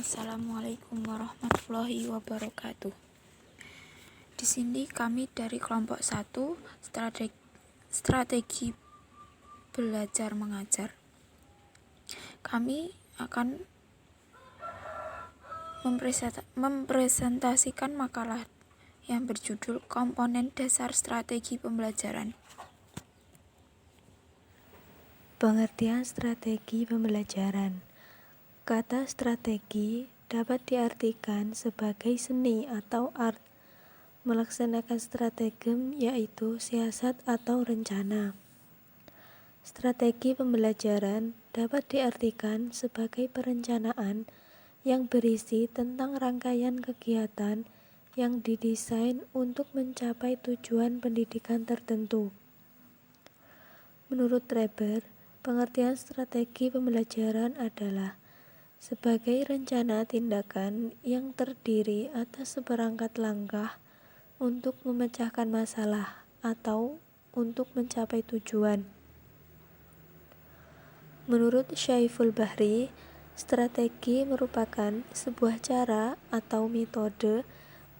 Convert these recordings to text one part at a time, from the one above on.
Assalamualaikum warahmatullahi wabarakatuh. Di sini kami dari kelompok 1 strategi belajar mengajar. Kami akan mempresentasikan makalah yang berjudul Komponen Dasar Strategi Pembelajaran. Pengertian strategi pembelajaran. Kata strategi dapat diartikan sebagai seni atau art melaksanakan stratagem, yaitu siasat atau rencana. Strategi pembelajaran dapat diartikan sebagai perencanaan yang berisi tentang rangkaian kegiatan yang didesain untuk mencapai tujuan pendidikan tertentu. Menurut Reber, pengertian strategi pembelajaran adalah sebagai rencana tindakan yang terdiri atas seperangkat langkah untuk memecahkan masalah atau untuk mencapai tujuan. Menurut Syaiful Bahri, strategi merupakan sebuah cara atau metode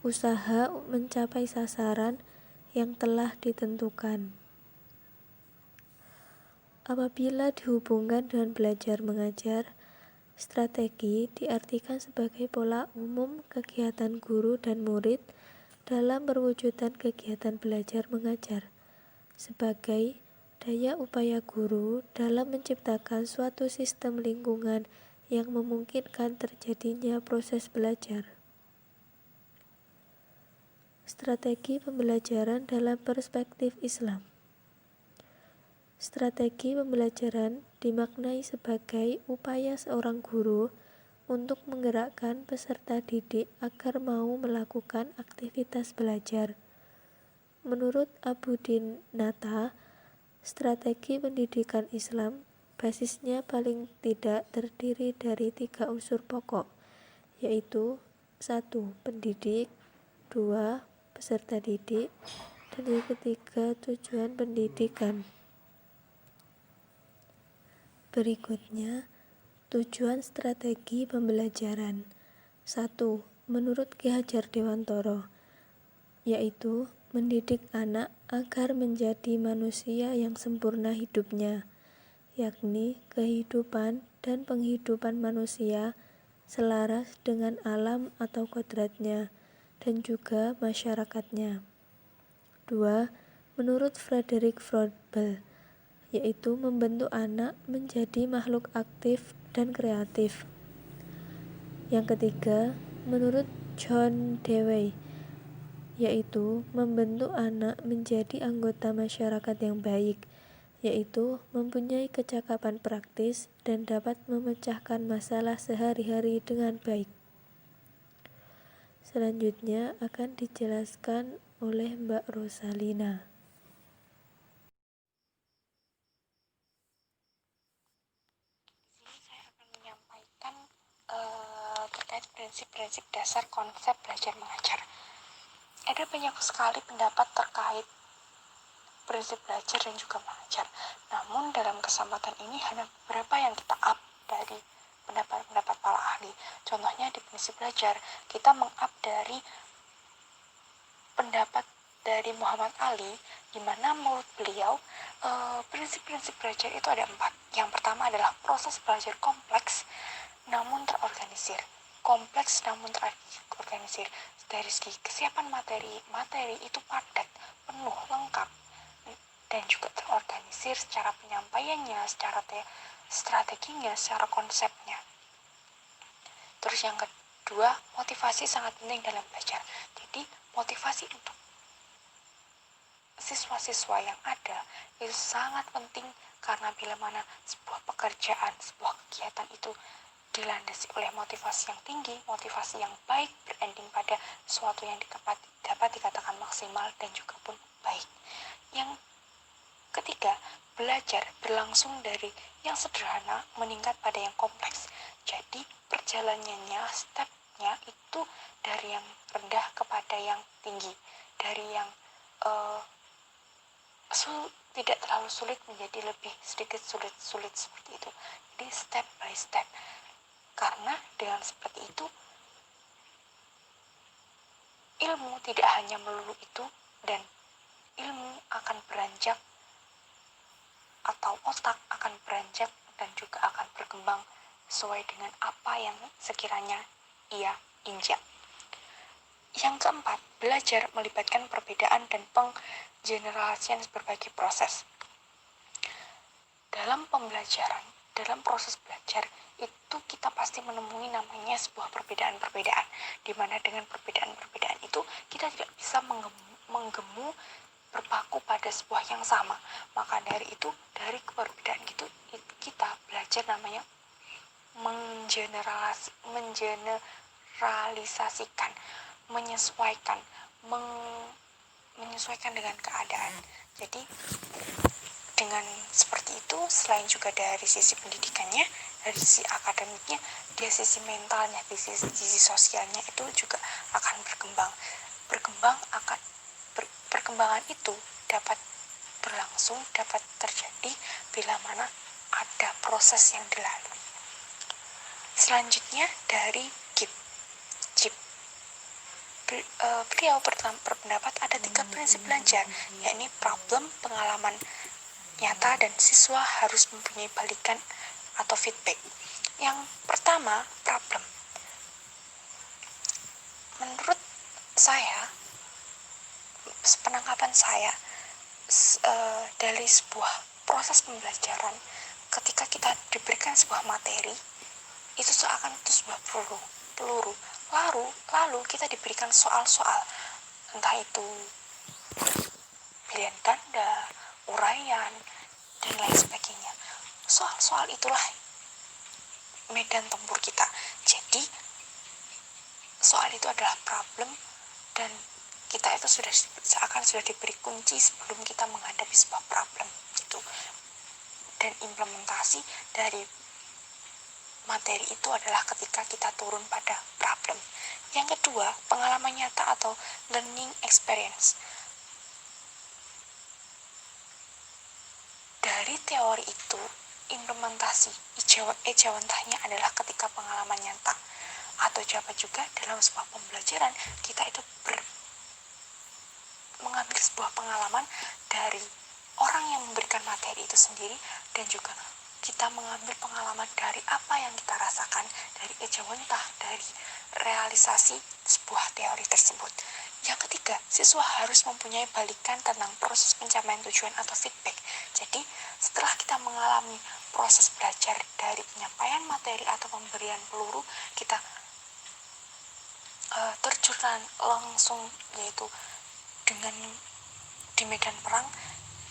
usaha mencapai sasaran yang telah ditentukan. Apabila dihubungkan dengan belajar mengajar, strategi diartikan sebagai pola umum kegiatan guru dan murid dalam perwujudan kegiatan belajar mengajar, sebagai daya upaya guru dalam menciptakan suatu sistem lingkungan yang memungkinkan terjadinya proses belajar. Strategi pembelajaran dalam perspektif Islam. Strategi pembelajaran dimaknai sebagai upaya seorang guru untuk menggerakkan peserta didik agar mau melakukan aktivitas belajar. Menurut Abu Dinata, strategi pendidikan Islam basisnya paling tidak terdiri dari 3 unsur pokok, yaitu 1. Pendidik, 2. Peserta didik, dan yang ketiga tujuan pendidikan. Berikutnya, tujuan strategi pembelajaran. 1. Menurut Ki Hajar Dewantoro, yaitu mendidik anak agar menjadi manusia yang sempurna hidupnya, yakni kehidupan dan penghidupan manusia selaras dengan alam atau kodratnya dan juga masyarakatnya. 2. Menurut Frederick Froebel, yaitu membentuk anak menjadi makhluk aktif dan kreatif. Yang ketiga, menurut John Dewey, yaitu membentuk anak menjadi anggota masyarakat yang baik, yaitu mempunyai kecakapan praktis dan dapat memecahkan masalah sehari-hari dengan baik. Selanjutnya akan dijelaskan oleh Mbak Rosalina. Terkait prinsip-prinsip dasar konsep belajar mengajar. Ada banyak sekali pendapat terkait prinsip belajar dan juga mengajar. Namun dalam kesempatan ini hanya beberapa yang kita up dari pendapat-pendapat para ahli. Contohnya di prinsip belajar, kita meng-up dari pendapat dari Muhammad Ali, di mana menurut beliau prinsip-prinsip belajar itu ada 4. Yang pertama adalah proses belajar kompleks namun terorganisir. Kompleks namun terorganisir. Dari segi kesiapan materi itu padat, penuh, lengkap, dan juga terorganisir secara penyampaiannya, secara strateginya, secara konsepnya. Terus yang kedua, motivasi sangat penting dalam belajar. Jadi motivasi untuk siswa-siswa yang ada itu sangat penting, karena bila mana sebuah pekerjaan, sebuah kegiatan itu dilandasi oleh motivasi yang tinggi, motivasi yang baik, berending pada sesuatu yang dapat dikatakan maksimal dan juga pun baik. Yang ketiga, belajar berlangsung dari yang sederhana meningkat pada yang kompleks. Jadi perjalanannya, stepnya itu dari yang rendah kepada yang tinggi, dari yang tidak terlalu sulit menjadi lebih sedikit sulit seperti itu. Jadi step by step. Karena dengan seperti itu, ilmu tidak hanya melulu itu, dan ilmu akan beranjak atau otak akan beranjak dan juga akan berkembang sesuai dengan apa yang sekiranya ia injak. Yang keempat, belajar melibatkan perbedaan dan penggenerasian berbagai proses. Dalam pembelajaran, dalam proses belajar, itu kita pasti menemui namanya sebuah perbedaan-perbedaan, di mana dengan perbedaan-perbedaan itu kita tidak bisa menggemu berpaku pada sebuah yang sama. Maka dari itu, dari perbedaan itu kita belajar namanya mengeneralisasikan, menyesuaikan dengan keadaan. Jadi dengan seperti itu, selain juga dari sisi pendidikannya, dari sisi akademiknya, dari sisi mentalnya, dari sisi sosialnya itu juga akan perkembangan itu dapat berlangsung, dapat terjadi bila mana ada proses yang dilalui. Selanjutnya dari Gibb. Beliau berpendapat ada 3 prinsip belajar, yakni problem, pengalaman nyata, dan siswa harus mempunyai balikan atau feedback. Yang pertama, problem. Menurut saya, penangkapan saya, dari sebuah proses pembelajaran, ketika kita diberikan sebuah materi, itu seakan itu sebuah peluru. Lalu kita diberikan soal-soal, entah itu pilihan ganda, uraian, dan lain sebagainya. Soal-soal itulah medan tempur kita. Jadi soal itu adalah problem, dan kita itu sudah diberi kunci sebelum kita menghadapi sebuah problem itu. Dan implementasi dari materi itu adalah ketika kita turun pada problem. Yang kedua, pengalaman nyata atau learning experience. Dari teori itu, implementasi ejawantahnya adalah ketika pengalaman nyata. Atau jawaban juga dalam sebuah pembelajaran, kita itu mengambil sebuah pengalaman dari orang yang memberikan materi itu sendiri, dan juga kita mengambil pengalaman dari apa yang kita rasakan, dari ejawantah, dari realisasi sebuah teori tersebut. Yang ketiga, siswa harus mempunyai balikan tentang proses pencapaian tujuan atau feedback. Jadi, setelah kita mengalami proses belajar dari penyampaian materi atau pemberian peluru, kita terjun langsung, yaitu dengan di medan perang,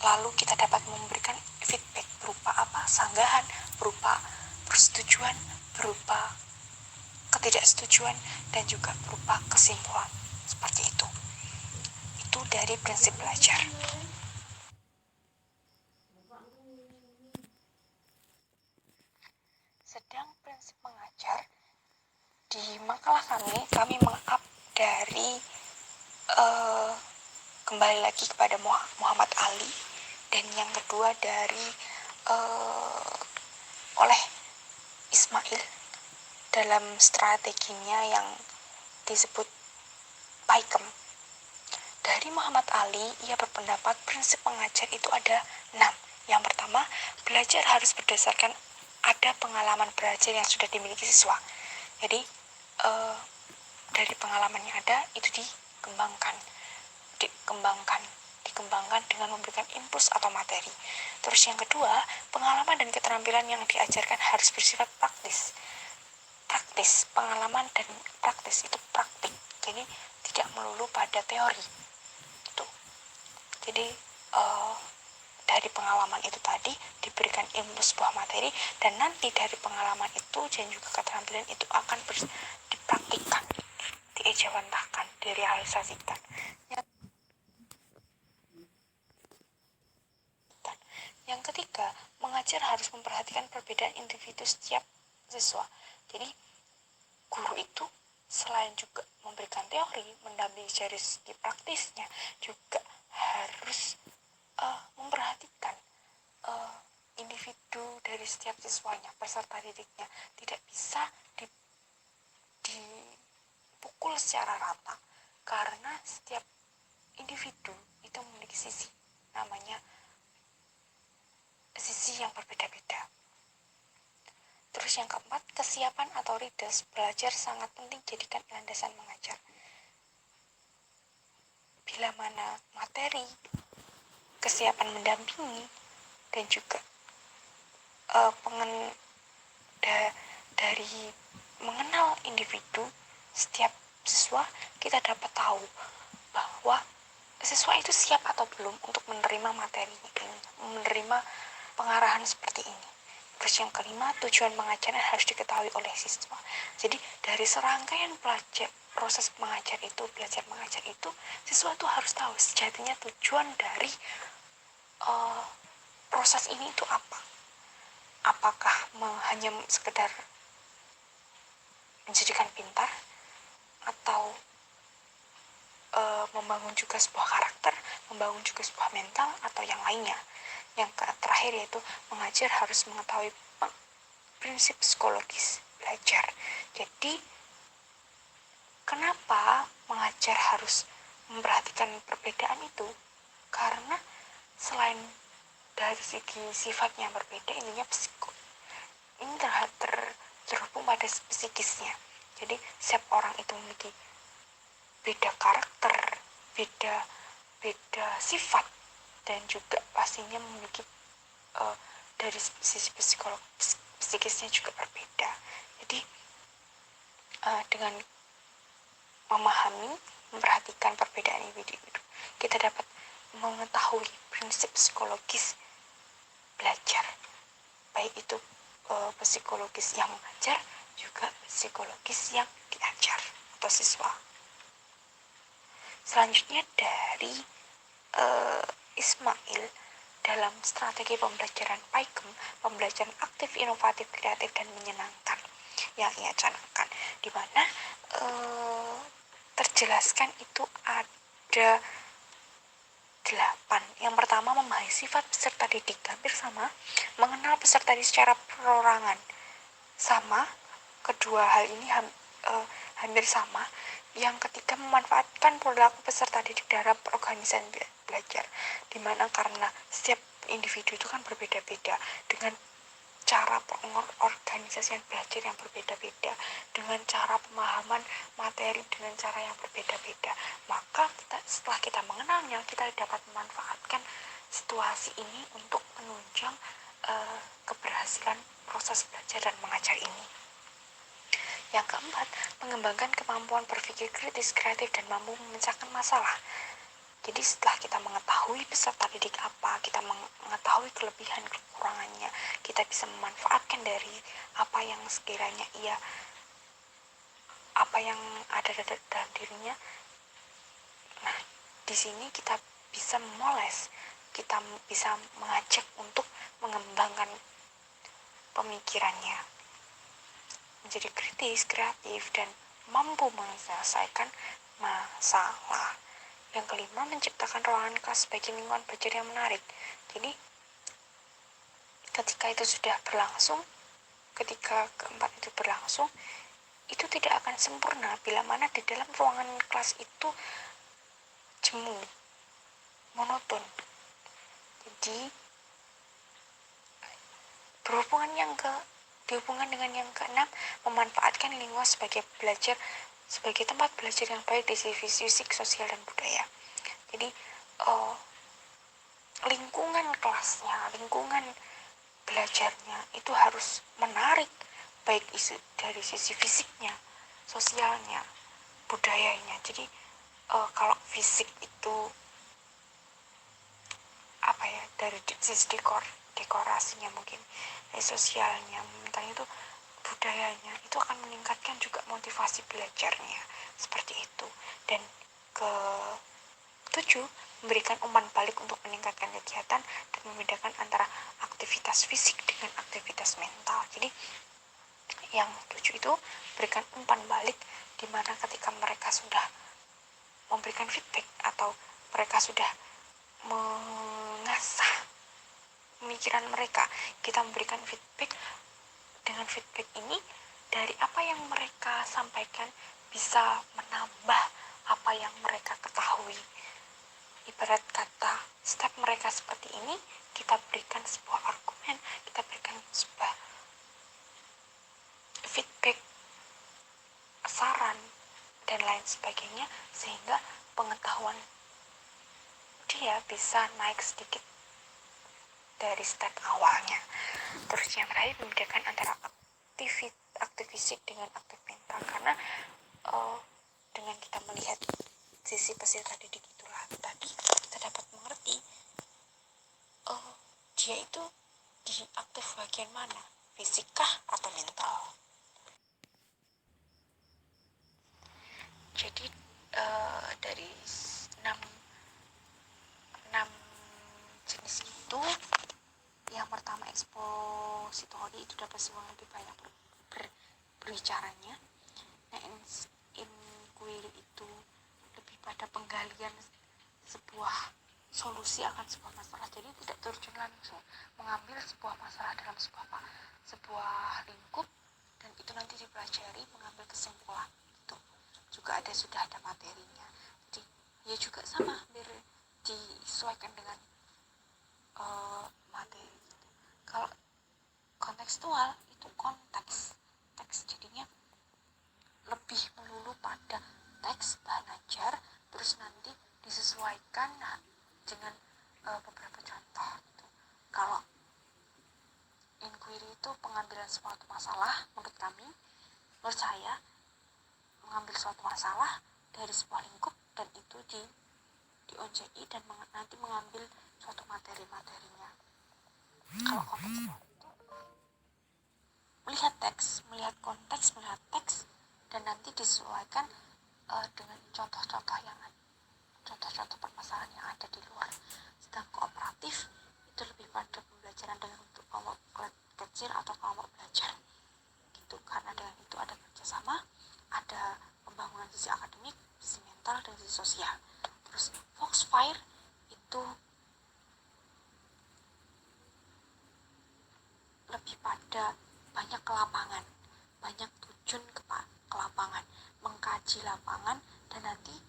lalu kita dapat memberikan feedback berupa apa? Sanggahan, berupa persetujuan, berupa ketidaksetujuan, dan juga berupa kesimpulan. Seperti itu. Itu dari prinsip belajar. Sedang prinsip mengajar, di makalah kami meng-up dari kembali lagi kepada Muhammad Ali, dan yang kedua dari oleh Ismail dalam strateginya yang disebut Paikem. Dari Muhammad Ali, ia berpendapat prinsip mengajar itu ada 6. Yang pertama, belajar harus berdasarkan ada pengalaman belajar yang sudah dimiliki siswa. Jadi dari pengalaman yang ada itu dikembangkan dengan memberikan impuls atau materi. Terus yang kedua, pengalaman dan keterampilan yang diajarkan harus bersifat praktis. Pengalaman dan praktis itu praktik. Jadi tidak melulu pada teori. Itu. Jadi dari pengalaman itu tadi diberikan impuls sebuah materi, dan nanti dari pengalaman itu dan juga keterampilan itu akan dipraktikkan, diejawantahkan, direalisasikan. Yang ketiga, mengajar harus memperhatikan perbedaan individu setiap siswa. Jadi, guru itu selain juga memberikan teori, mendampingi dari segi praktisnya, juga harus memperhatikan individu dari setiap siswanya, peserta didiknya tidak bisa dipukul secara rata, karena setiap individu itu memiliki sisi, namanya sisi yang berbeda-beda. Terus yang keempat, kesiapan atau readiness belajar sangat penting jadikan landasan mengajar. Bila mana materi, kesiapan mendampingi, dan juga dari mengenal individu setiap siswa, kita dapat tahu bahwa siswa itu siap atau belum untuk menerima materi ini, menerima pengarahan seperti ini. Terus yang kelima, tujuan pengajaran harus diketahui oleh siswa. Jadi dari serangkaian proses belajar mengajar itu, siswa itu harus tahu sejatinya tujuan dari proses ini itu apa. Apakah hanya sekedar menjadikan pintar, atau membangun juga sebuah karakter, membangun juga sebuah mental, atau yang lainnya. Yang terakhir yaitu mengajar harus mengetahui prinsip psikologis belajar. Jadi kenapa mengajar harus memperhatikan perbedaan itu? Karena selain dari segi sifatnya yang berbeda, ininya ini terhubung pada psikisnya. Jadi setiap orang itu memiliki beda karakter, beda sifat, dan juga pastinya memiliki dari sisi psikisnya juga berbeda. Jadi dengan memperhatikan perbedaan individu, kita dapat mengetahui prinsip psikologis belajar, baik itu psikologis yang mengajar, juga psikologis yang diajar atau siswa. Selanjutnya dari Ismail, dalam strategi pembelajaran PAIKM, pembelajaran aktif, inovatif, kreatif, dan menyenangkan yang ia canangkan, di mana terjelaskan itu ada 8. Yang pertama, memahami sifat peserta didik, hampir sama. Mengenal peserta didik secara perorangan, sama. Kedua hal ini hampir sama. Yang ketiga, memanfaatkan perilaku peserta didik dalam organisasi belajar, dimana karena setiap individu itu kan berbeda-beda, dengan cara pengorganisasian belajar yang berbeda-beda, dengan cara pemahaman materi dengan cara yang berbeda-beda. Maka setelah kita mengenalnya, kita dapat memanfaatkan situasi ini untuk menunjang keberhasilan proses belajar dan mengajar ini. Yang keempat, mengembangkan kemampuan berpikir kritis, kreatif, dan mampu memecahkan masalah. Jadi setelah kita mengetahui peserta didik apa, kita mengetahui kelebihan kekurangannya, kita bisa memanfaatkan dari apa yang sekiranya apa yang ada dalam dirinya. Nah, di sini kita bisa memoles, kita bisa mengajak untuk mengembangkan pemikirannya menjadi kritis, kreatif, dan mampu menyelesaikan masalah. Yang kelima, menciptakan ruangan kelas sebagai lingkungan belajar yang menarik. Jadi, ketika keempat itu berlangsung, itu tidak akan sempurna bila mana di dalam ruangan kelas itu jemu, monoton. Jadi, dihubungkan dengan yang keenam, memanfaatkan lingkungan sebagai tempat belajar yang baik di sisi fisik, sosial, dan budaya. Jadi lingkungan kelasnya, lingkungan belajarnya itu harus menarik, baik dari sisi fisiknya, sosialnya, budayanya. Jadi kalau fisik itu dari sisi dekorasinya mungkin, dari sosialnya, mentalnya itu, budayanya itu akan meningkatkan juga motivasi belajarnya seperti itu. Dan ke-7, memberikan umpan balik untuk meningkatkan kegiatan dan membedakan antara aktivitas fisik dengan aktivitas mental. Jadi yang 7 itu berikan umpan balik, di mana ketika mereka sudah memberikan feedback atau mereka sudah pemikiran mereka. Kita memberikan feedback. Dengan feedback ini, dari apa yang mereka sampaikan bisa menambah apa yang mereka ketahui. Ibarat kata, step mereka seperti ini, kita berikan sebuah argumen, kita berikan sebuah feedback, saran, dan lain sebagainya, sehingga pengetahuan dia bisa naik sedikit dari step awalnya. Terus yang terakhir, membedakan antara aktif fisik dengan aktif mental, karena dengan kita melihat sisi peserta didik itulah tadi kita dapat mengerti dia itu di aktif bagian mana, fisikah atau mental. Jadi dari 6 jenis itu, yang pertama ekspositori, itu dapat siswa lebih banyak berbicaranya. Nah, inquiry itu lebih pada penggalian sebuah solusi akan sebuah masalah, jadi tidak terjun langsung mengambil sebuah masalah dalam sebuah lingkup, dan itu nanti dipelajari, mengambil kesimpulan. Itu juga sudah ada materinya, jadi ya juga sama, biar disesuaikan dengan materi. Kalau kontekstual itu teks jadinya lebih melulu pada teks bahan ajar, terus nanti disesuaikan dengan beberapa contoh gitu. Kalau inquiry itu pengambilan suatu masalah, menurut saya mengambil suatu masalah dari sebuah lingkup, dan itu di OJI dan nanti mengambil suatu materi-materinya. Kalau kontekstual itu melihat teks, melihat konteks, melihat teks, dan nanti disesuaikan dengan contoh-contoh permasalahan yang ada di luar. Sedang kooperatif itu lebih pada pembelajaran dengan untuk kelompok kecil atau kelompok belajar gitu, karena dengan itu ada kerjasama, ada pembangunan sisi akademik, sisi mental, dan sisi sosial. Terus Foxfire itu lebih pada banyak ke lapangan, banyak terjun ke lapangan, mengkaji lapangan, dan nanti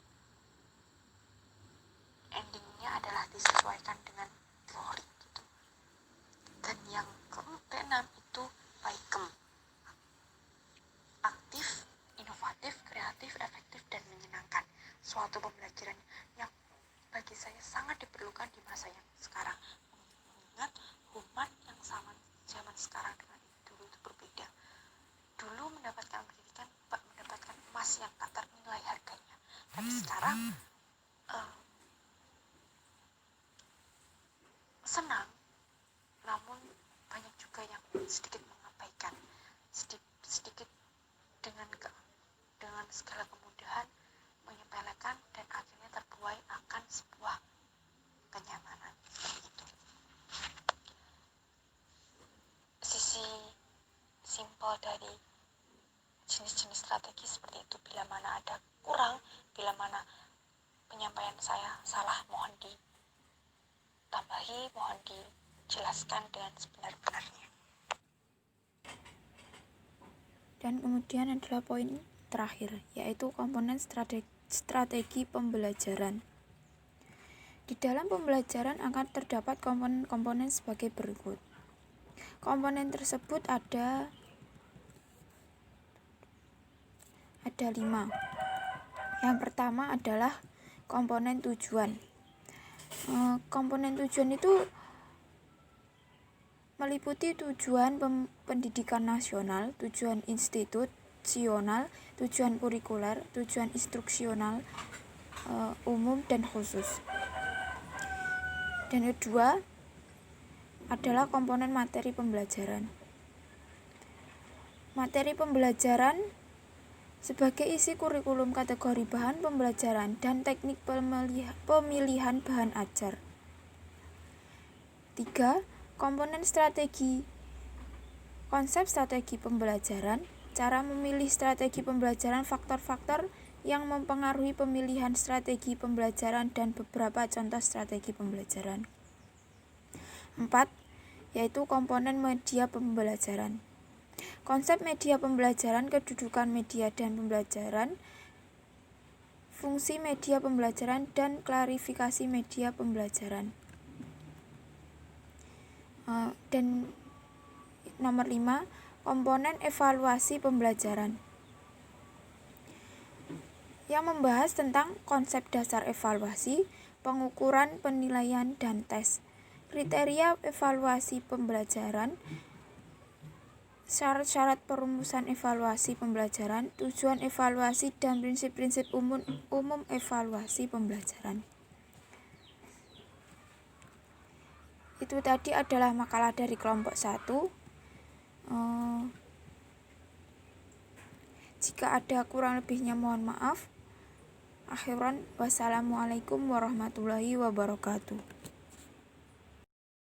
endingnya adalah disesuaikan dengan teori gitu. Dan yang keenam itu PAIKEM, aktif, inovatif, kreatif, efektif, dan menyenangkan. Suatu pembelajaran yang bagi saya sangat diperlukan di masa yang sekarang, mengingat umat yang sama zaman sekarang dengan dulu itu berbeda. Dulu mendapatkan pendidikan, mendapatkan emas yang tak ternilai harganya, tapi sekarang senang, namun banyak juga yang sedikit mengabaikan, sedikit dengan segala kemudahan menyepelekan, dan akhirnya terbuai akan sebuah kenyamanan seperti itu. Sisi simpel dari jenis-jenis strategi seperti itu. Bila mana ada kurang, bila mana penyampaian saya salah, mohon ditambahi, mohon dijelaskan dengan sebenar-benarnya. Dan kemudian adalah poin terakhir, yaitu komponen strategi pembelajaran. Di dalam pembelajaran akan terdapat komponen-komponen sebagai berikut. Komponen tersebut ada 5. Yang pertama adalah komponen tujuan. Komponen tujuan itu meliputi tujuan pendidikan nasional, tujuan institusional, tujuan kurikuler, tujuan instruksional, umum dan khusus. Dan kedua adalah komponen materi pembelajaran. Materi pembelajaran sebagai isi kurikulum, kategori bahan pembelajaran, dan teknik pemilihan bahan ajar. 3. Komponen strategi. Konsep strategi pembelajaran, cara memilih strategi pembelajaran, faktor-faktor yang mempengaruhi pemilihan strategi pembelajaran, dan beberapa contoh strategi pembelajaran. 4. yaitu komponen media pembelajaran. Konsep media pembelajaran, kedudukan media dan pembelajaran, fungsi media pembelajaran, dan klarifikasi media pembelajaran. Dan nomor 5, komponen evaluasi pembelajaran, yang membahas tentang konsep dasar evaluasi, pengukuran, penilaian, dan tes, kriteria evaluasi pembelajaran, syarat-syarat perumusan evaluasi pembelajaran, tujuan evaluasi, dan prinsip-prinsip umum evaluasi pembelajaran. Itu tadi adalah makalah dari kelompok 1. Jika ada kurang lebihnya mohon maaf. Akhiran, wassalamualaikum warahmatullahi wabarakatuh.